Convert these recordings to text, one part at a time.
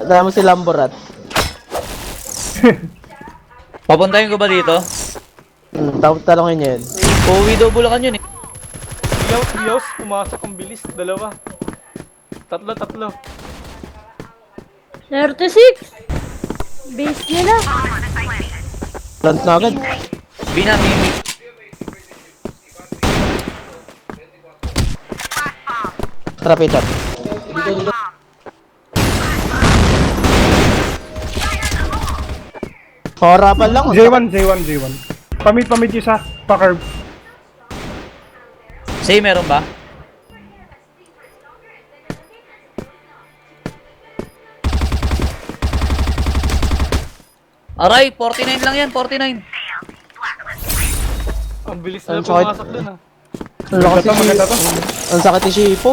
Alam mo si Lamborat. Papuntahin ko ba dito? Talongin niya yun. Uwi daw Bulacan yun eh. Dios, pumasok ang bilis. Dalawa. Tatlo. 36! Base nila. Plant na agad. Binamimi. Trap it up. Harapan lang. J1. Pamit isa. Pa-curve. Say, meron ba? Aray, 49 lang yan, 49. Ang bilis na Ang sakit. pumasok dun ah. Ang lakas ni Maganda to. Ang sakit ni Shipo.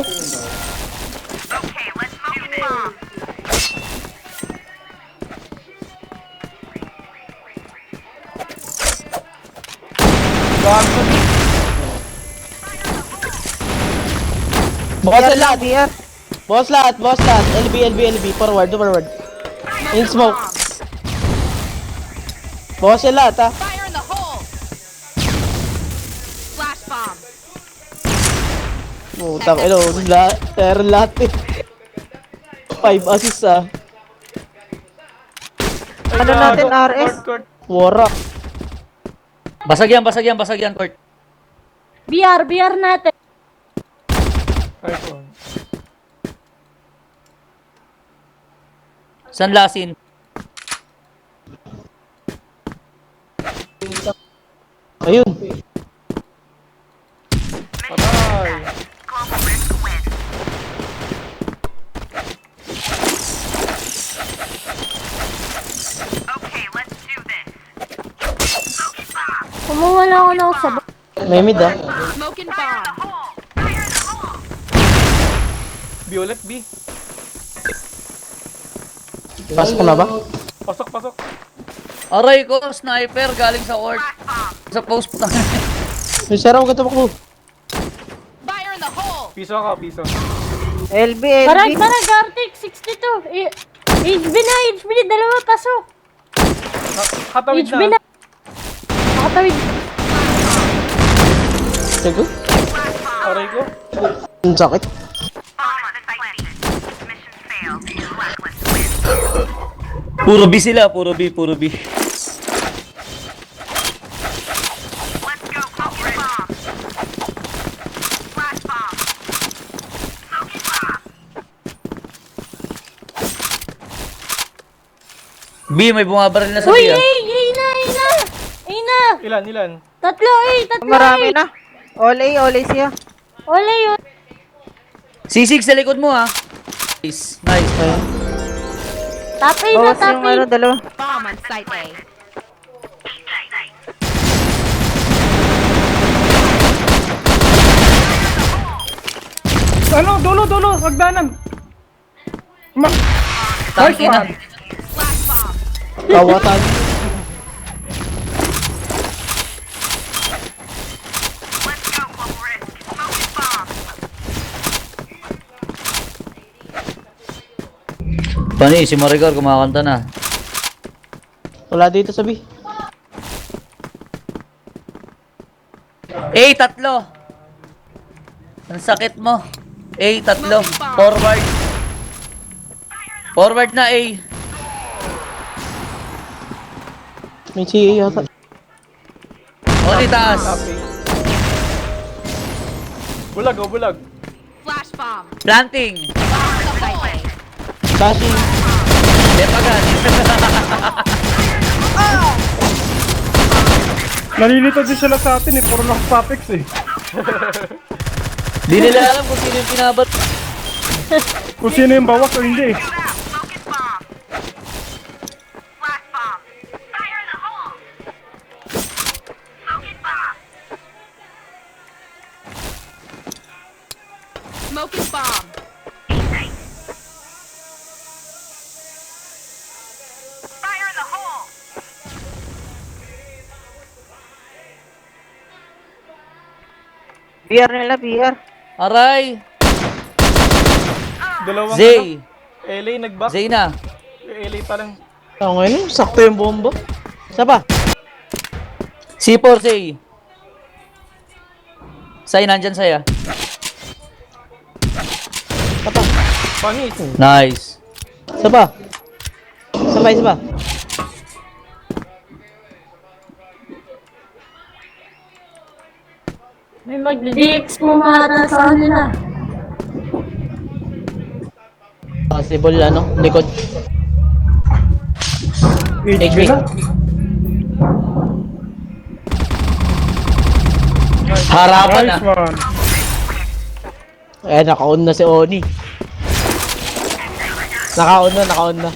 Boss lahat. LB. Forward. In smoke. Boss lahat ha. Fire in the hole! Flash bomb. Putang ino, lahat eh. 5 assists ah. Ano natin, RS? Court. Wara. Basag yan, court. BR natin. iPhone. San Lasin? Ayun. Patay. Kumuha lang ako ng sabon. May mid ah. Smoking bomb. Violet B. Pasok na ba? Pasok. Aray ko, sniper galing sa court. Sa post pa. May saraw ka tabak mo. Fire in the hole! Piso ako, piso. Parang Gartic, 62. HB na, dalawa pasok. Katawid HB na. na. Nakatawid. Tego. Aray ko. Ang sakit. Puro B sila, puro B. B, may bumabaril na sa Uy, B ah. Ilan? Tatlo. Marami na. All A siya. Wala yun. C6 sa likod mo ah. Nice. Tapay na, Bawas yung tapay. dalawa. Bomb on site A. Dulo. Hagdanan. Nice Tangina. one. Flash bomb. Kawatan. Pani, si Maricar kumakanta na. Wala dito sa B. Tatlo. Ang sakit mo. Tatlo. Forward na A. May CA yata. Oli taas. Okay. Bulag. Flash bomb. Planting. Bomb on site A. Dashing. Depagan. Nalilito din sila sa atin eh. Puro lang topics eh. Di nila alam kung sino yung pinabat. Kung sino yung bawas o hindi. Smoking bomb. PR nila, PR. Aray. Dalawang Zay. LA nag-back. Zay na. LA pa lang. Ngayon, sakto yung bomba. Isa pa. C4 Zay. Say, nandyan saya. Isa pa. Pangit. Nice. Isa pa. Isa pa, isa pa. May mag-DX pumara sa kanila. Possible, ano, likod. HB na. Harapan Nice na. one. Naka-on na si Oni. Naka-on na, naka-on na.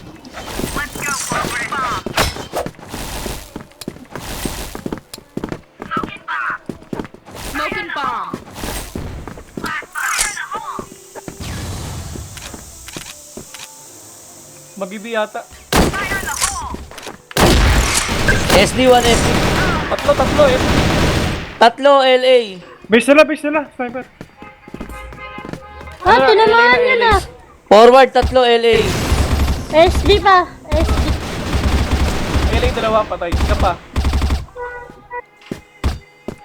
Smoking bomb. Magibi yata. SD1, SD. Tatlo eh. Tatlo LA. Base nila. Sniper. Ah, tinamaan niya na. Forward, tatlo LA. SD pa. SD. LA dalawa patay. Isa pa.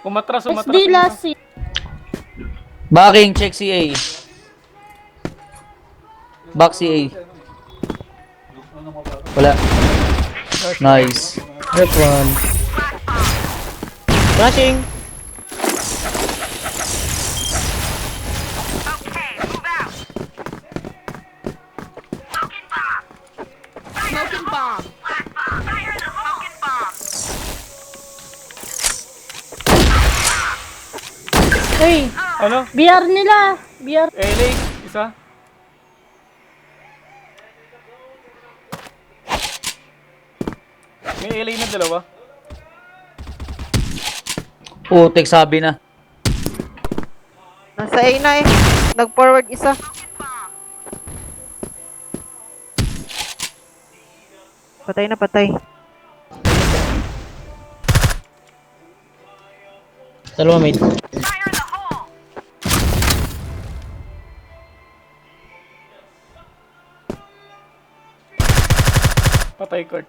Umatras. SD last seat. Backing, check CA. Back CA. Wala. Nice. That one. Flashing. Smoking bomb. Uy, Ano? BR nila. BR. LA. Isa. May LA na dalawa. Putik, sabi na. Nasa A na eh. Nag-forward isa. Patay na patay. Dalawa, mate. Patay Kurt.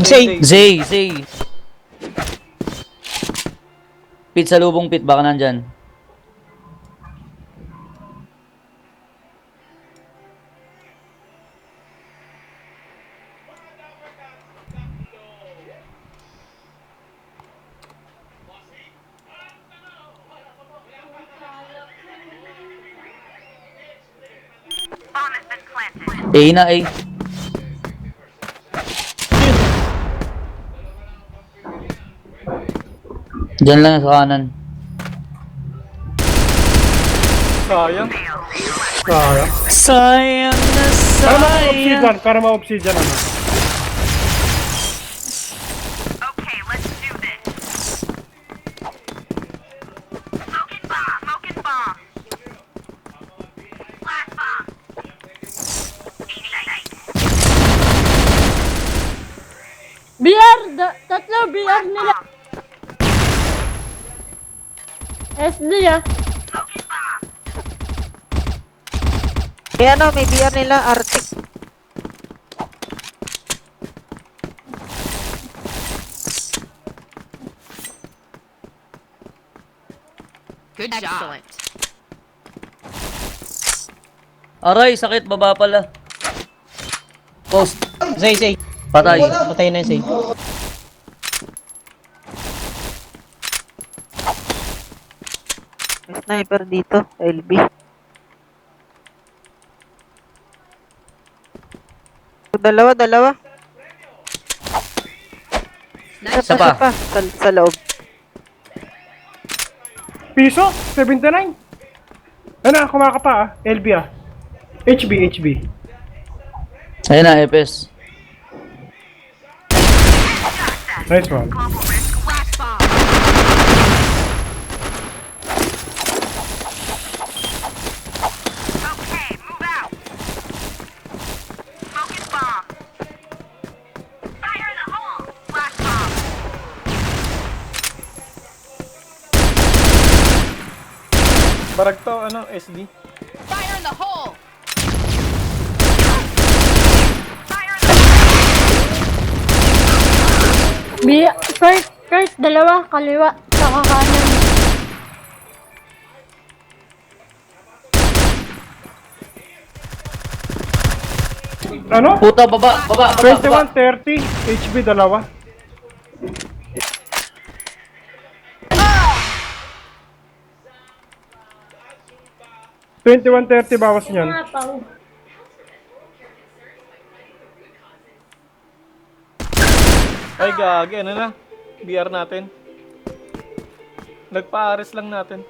Zay. Zay. Pit sa lubong pit, baka nandyan. A na A. Diyan lang sa kanan. Sayang. Sayang na sayang. Para ma-obsidian ano. BR. Tatlo BR nila. SD ah. Eh ano, may BR nila, Arctic. Good job. Excellent. Aray, sakit, baba pala. Post. Zay. Patay. Patay na yung Zay. May sniper dito, LB. Dalawa. Nice. Isa pa. Sa loob. Piso? 79? Ano, kumakapa ah. LB ah. HB. Ayun na, FS. Nice one. Flash bomb. Barag to, ano, SD. Fire in the hole! First, dalawa, kaliwa, saka kanan. Ano? Puta, baba, baba, baba, baba. 21, 30, HB dalawa. $21.30 bawas niyan. Mga pao. Ay, gagi, ano na? BR natin. Nagpa-ares lang natin.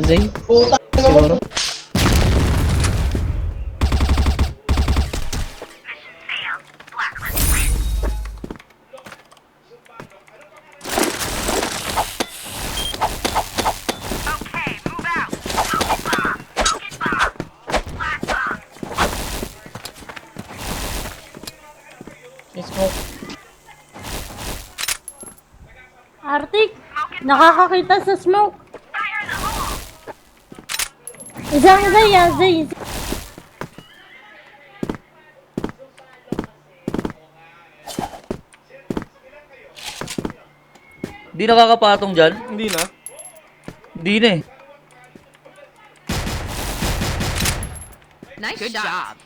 Zay? Siguro. Smoke. Arctic, nakakakita sa smoke. Isang Zay, Zay. Di nakakapatong dyan. Hindi na. Di na eh. Nice job.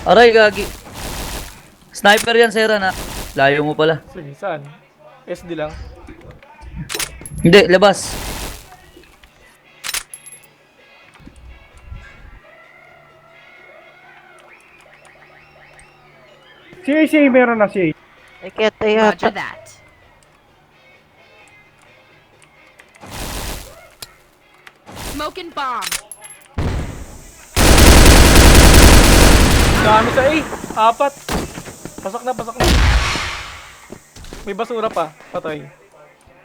Aray, gagi. Sniper yan, Sera na. Layo mo pala. Sige, saan? SD lang. Hindi, labas. CA meron na CA. Ay, kaya tayo Roger yata. that. Smoking bomb. Dami sa A. 4. Pasok na, pasok na. May basura pa. Patay.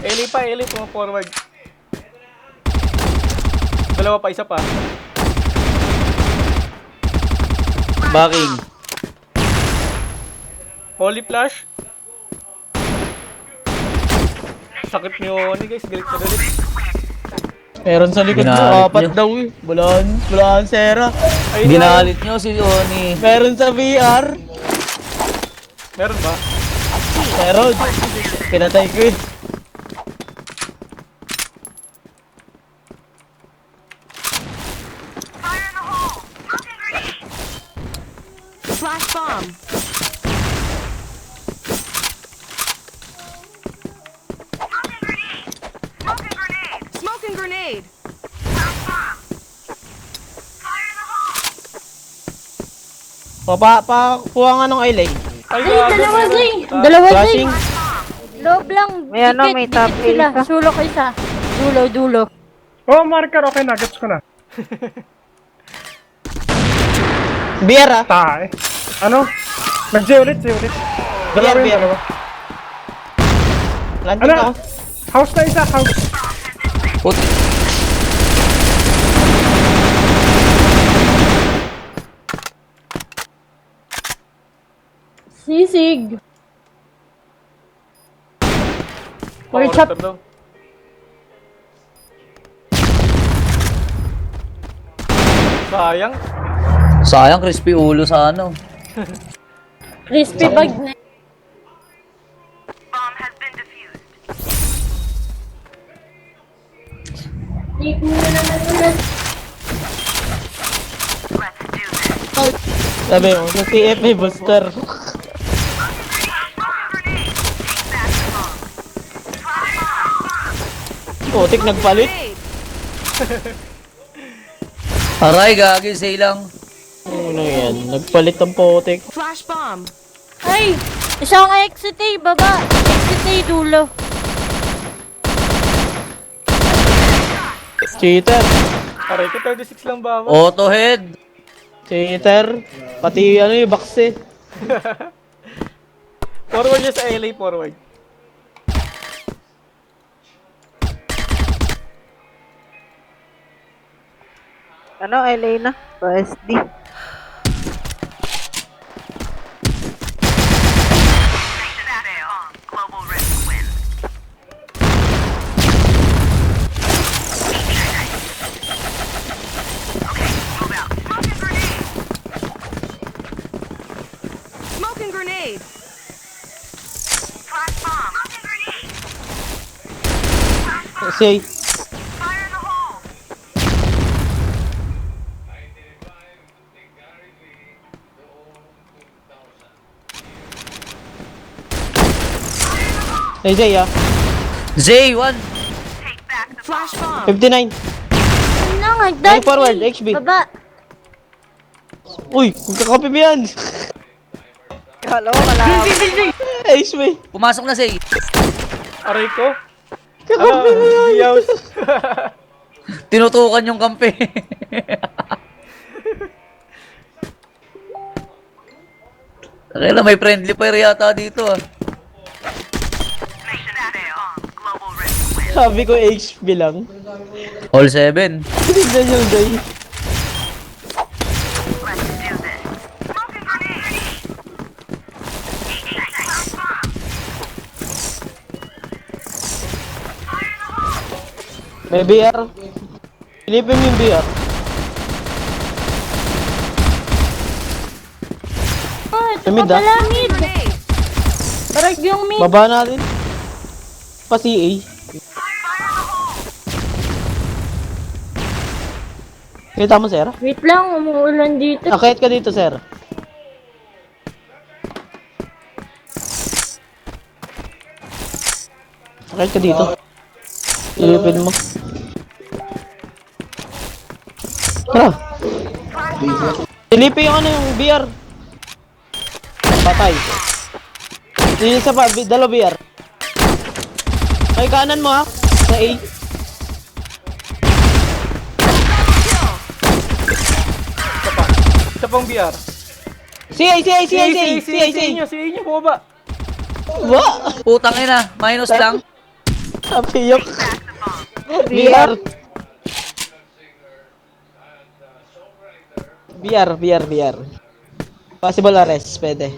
Eli pa, Eli. Forward. Dalawa pa, isa pa. Backing. Holy flash. Sakit niyo ni guys. Galit na galit. Meron sa likod mo, Ginalit apat niyo. daw eh. Bulaan Sera. Ayun na. Ginalit nyo si Oni. Meron sa VR. Meron ba? Meron. Pinatay ko eh. Flash bomb. Smoking grenade. Kuha nga ng ilay. Ay, Ay, gago. dalawa Zay. Dalawa Zay. Flashing. Loob lang. May ano, may top dikit sila. isa. Sulok isa. Dulo. Oh, marker, okay na. Gets ko na. VR ah. Tae. Ano? Nag-J ulit, J ulit. Dalawa BR. yung dalawa. Landing Ano? ako. House na isa, house. Puti. Sisig. Power Pork chop. daw. Sayang. Sayang, crispy ulo sa ano. Crispy bag na. Sabi mo, sa CF may booster. Putik nagpalit. Aray, gagi, say lang. Ano yan? Nagpalit ang putik. Flash bomb. Ay! Isang exit A, baba. Exit A, dulo. Cheater. Aray ko, 36 lang ba? Auto head. Cheater. Pati ano yung box eh. Forward niya sa LA, forward. Ano, Elena? OSD. Smoking grenade. Say, Zay ah. Zay, 1. Flash bomb. 59. Ano na nga, Going dodge forward, me. HB. Baba. Uy, magkakape mo yan. Hello, wala. HB. Pumasok na, Zay. Aray ko. Kakape mo yan. Biyaws. Tinutukan yung kampe. Kaya may friendly fire yata dito ah. Sabi ko HB lang. All 7. Tinignan yung Zay. May BR. Pilipin mo yung BR. Oh, ito Mid, pa ah. pala mid. Grenade. Barag yung mid. Baba natin. Pa CA. Kita mo, sir? Wait lang, umuulan dito. Akit ka dito, sir. Akit ka dito. Ilipin mo. Tara. Ilipin yung ano yung BR. Patay. Yung isa pa, dalo BR. Ay, kanan mo ha. Sa A. Isa pang BR. CA, CA, CA, CA, CA, CA. Si inyo, bumaba. Wa! Putang ina, minus lang. Napiyok. BR. BR. Possible arrest, pwede.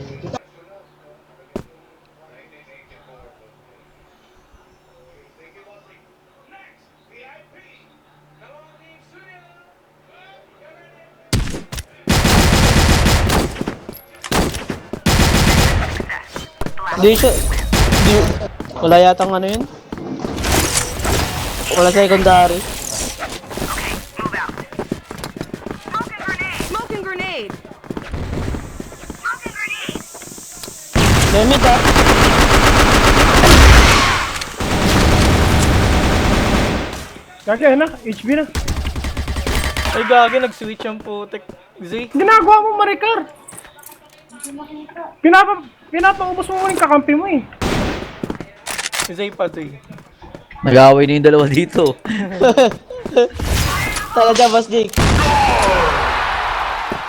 Di siya, wala yatang ano yun? Wala secondary. Smoking grenade. Limit ah. Gagi, na. HB na. Ay, gagi, nag-switch yung putek. Z. Ginagawa mo, Maricar. Pinapaubos mo yung kakampi mo eh. Z pa, Z. Nag-away na yung dalawa dito. Talaga, Boss Jake.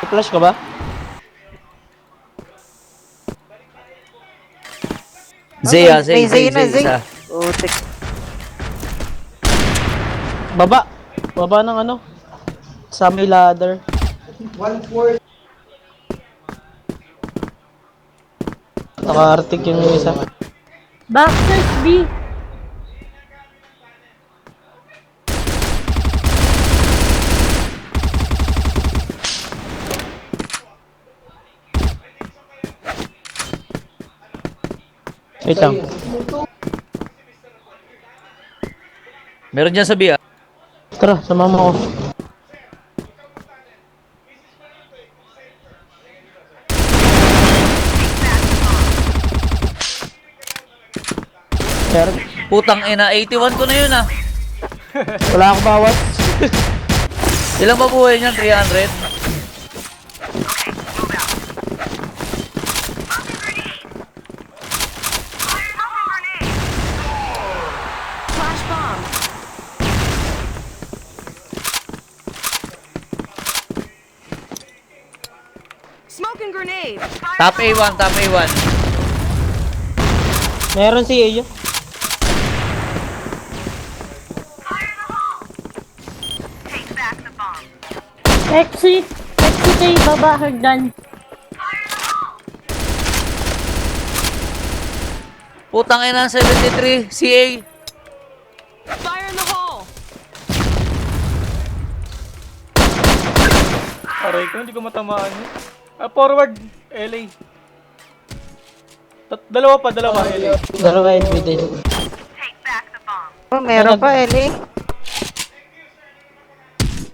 Flash ka ba? Zay ah, May Zay, na, Zay. Zay. Isa. Utik. Baba. Baba ng ano? Sa may ladder. 1/4. Naka-artic yung isa. Boxers B. Wait lang. Meron dyan sa B ah. Tara, sumama ko. Sir, Putang ina, 81 ko na yun ah. wala akong bawat. Ilang mabuhay niyan? 300? Flash bomb. Smoking grenade. Top A1, top A1. Meron si Ayo. Exit A, baba, hagdan. Putang ina, 73, CA. Fire in the hole! Aray ko, hindi ko matamaan yun. Forward, LA. Dalawa pa, LA. Dalawa LB din. Oh, meron pa, Eli.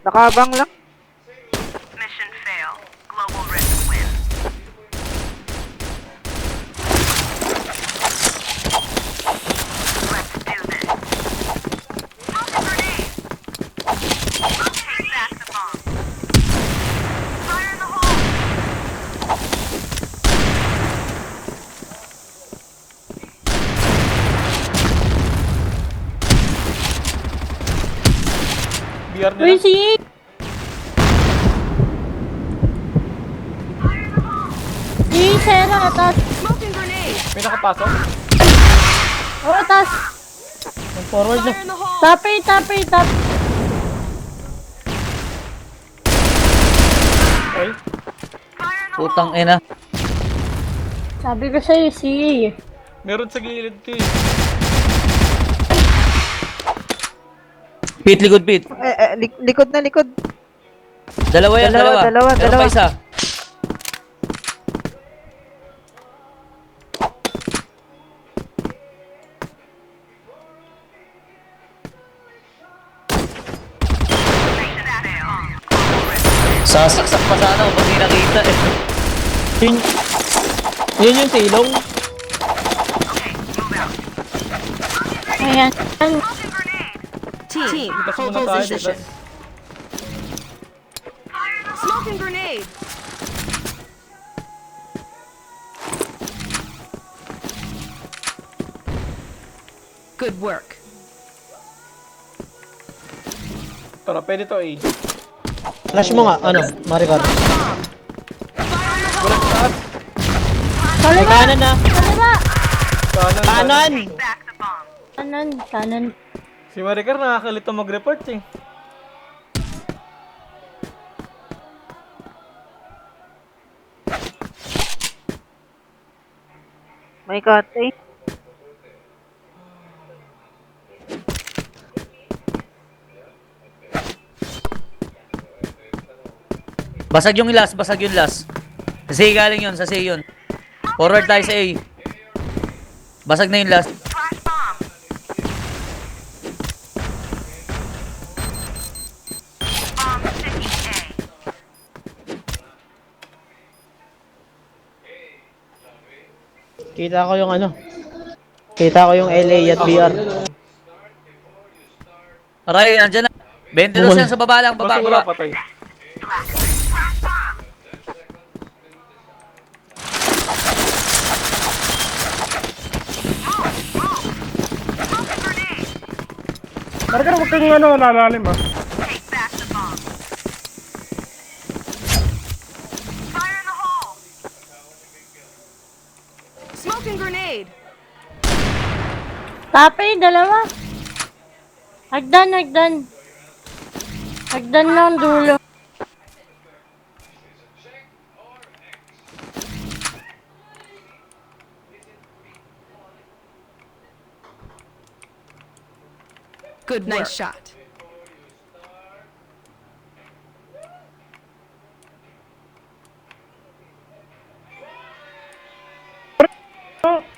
Nakabang lang. Mission fail. Global risk win. Let's do this. Smoke a grenade. Take back the bomb. Fire in the hole! BR Uy, nila. si Sera, tas. Smoking grenade! May nakapasok. Oh, tas. Forward na. Fire in the hole! Tapay. Ay, Putang ina. Sabi ko sa'yo, si meron sa gilid to eh. Pit, likod, Pit. Likod na, likod. Dalawa yan, Dalawa, dalawa. Meron dalawa. pa isa. Sasaksak pa sana kung pag di nakita eh. Yun, yun yung silong. Ayan. Team, Litas hold muna tayo, position. litas. Smoking grenade! Good work. Tara, pwede to eh. Flash mo nga, ano, Maricar. Wala sa taas. May kanan na. Kaliwa. Kanan. Kanan! Kanan. Si Maricar nakakalito mag-report eh. May kate. Basag yung last, basag yung last. Sa C galing yun, sa C yun. Forward tayo sa A. Basag na yung last. Flash bomb! Bomb sticky A. Kita ko yung ano. Kita ko yung LA at BR. Aray, andyan na. 22 yan sa baba lang, baba, Basura, baba. patay. Marika, huwag kang ano, lalalim ah. Take back the bomb. Fire in the hole! Smoking grenade! Tapay, dalawa. Hagdan. Hagdan lang dulo. Good nice shot.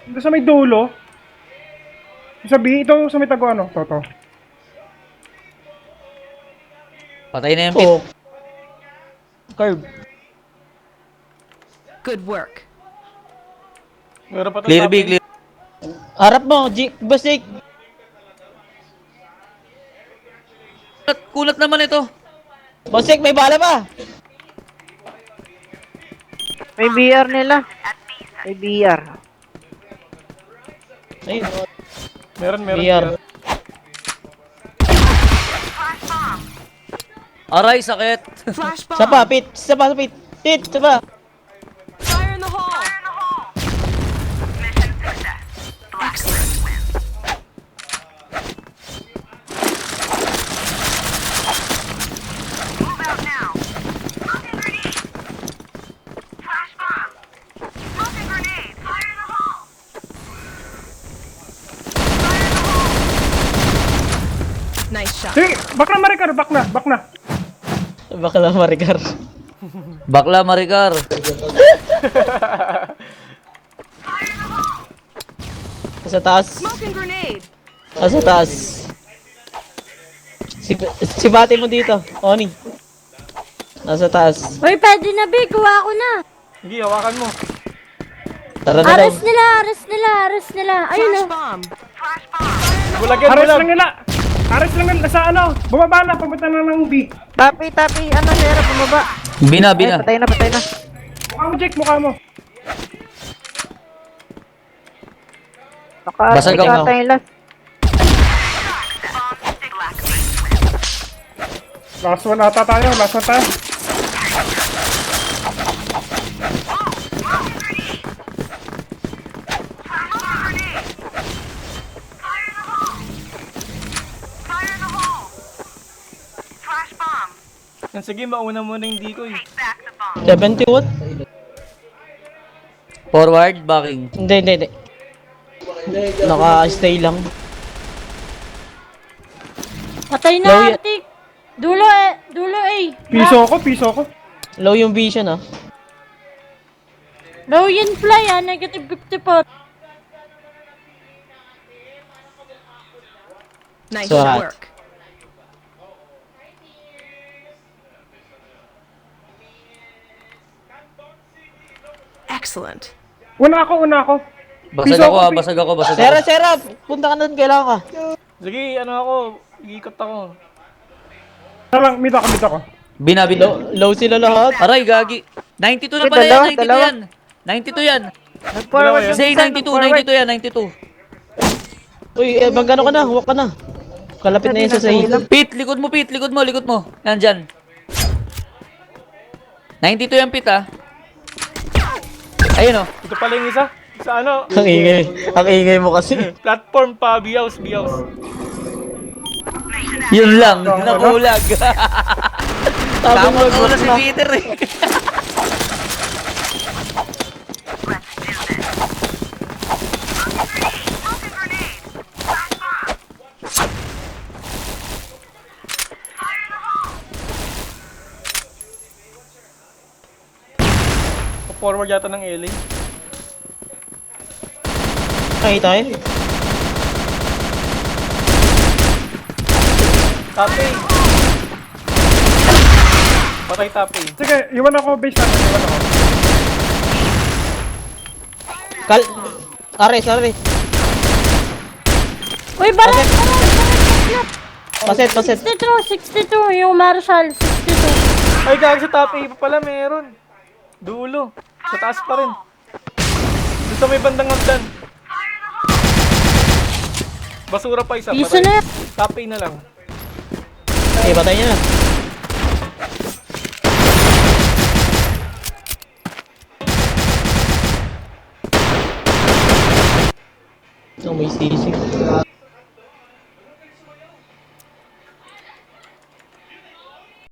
Ito sa may dulo. Sabihin, ito sa may tago ano, to. Patay na yung Pit. Oh. Curve. Good work. Meron pa to Clear top B, eh. clear. Harap mo, Basik. Kulat naman ito. Basik, may bala pa. May BR nila. May BR. Ayun. Meron. BR. Aray, sakit. Flash bomb! Sapa, Pit. Sapa. Pit, sapa. Fire in the hole! Mission success. Excellent. Win. Move out now. Sige, back na Maricar, back na, back na. Bakla marigar. Bakla Maricar. Sa taas. Smoking grenade. Sa taas. Si bate mo dito, Oni. Nasa taas. Uy, pwede na, Big. Kuha ko na. Sige, hawakan mo. Tara na daw. Ares nila, ares nila, ares nila. Ayun Flash o. bomb. Flash bomb. Bulagyan mo Ares lang. lang nila. Ares lang nila sa ano. Bumaba na, papunta na ng B. Tapi, ano, Zero, bumaba. Bina, Ay, bina. patay na, patay na. Mukha mo, Jake, mukha mo. Baka, Basag ako. ata yung last. Bomb Siglax. Last one ata tayo, last one tayo. Fire in the hole. Flash bomb. Yan, sige, mauna muna yung decoy. Back the bomb. 70 watt? Forward, backing. Hindi. Naka-stay lang. Patay Low na, yan. Arctic. Dulo A. Piso ko. Low yung vision ah. Low yun fly ah, negative 54. Nice So hot. work. Excellent. Una ako. Basag Piso ako, ako, basag ako, basag Sera, ako. Sera! Punta ka na doon, kailangan ka. Sige, ano ako. Ikot ako. Talang, meet ako. Bina, bina. Low sila lahat. Aray, gagi. 92 na Uy, pala dalawa, yan, 92 dalawa. yan. 92 yan. Dalawa Nag-forward yan. yung Say isa, 92, nag-forward. 92 yan, 92. Uy, magkano ka na? Huwag ka na. Kalapit na yun sa sa'yo. Pit, likod mo, Pit, likod mo. Yan, dyan. 92 yan, Pit, ah. Ayun, oh. Ito pala yung isa. Sa ano, Ang ingay mo kasi. platform pa, biyaws. Yun lang, nakulag. Sabi mo, Tama ka wala si Peter, eh. Smoking grenade. Flash bomb. Fire in the hole. Forward yata ng LA. nakita tayo. Tape. Patay tape. Sige, iwan ako, base natin, iwan ako. Ares. Uy, balat. Paset. 62, yung Marshall, 62. Ay, gag sa tape pa pala meron. Dulo. Sa taas pa rin. Doon sa may bandang hagdan. Basura pa isa. Piso na yan. Tape na lang. Okay, patay niya na. Oh, may sisig.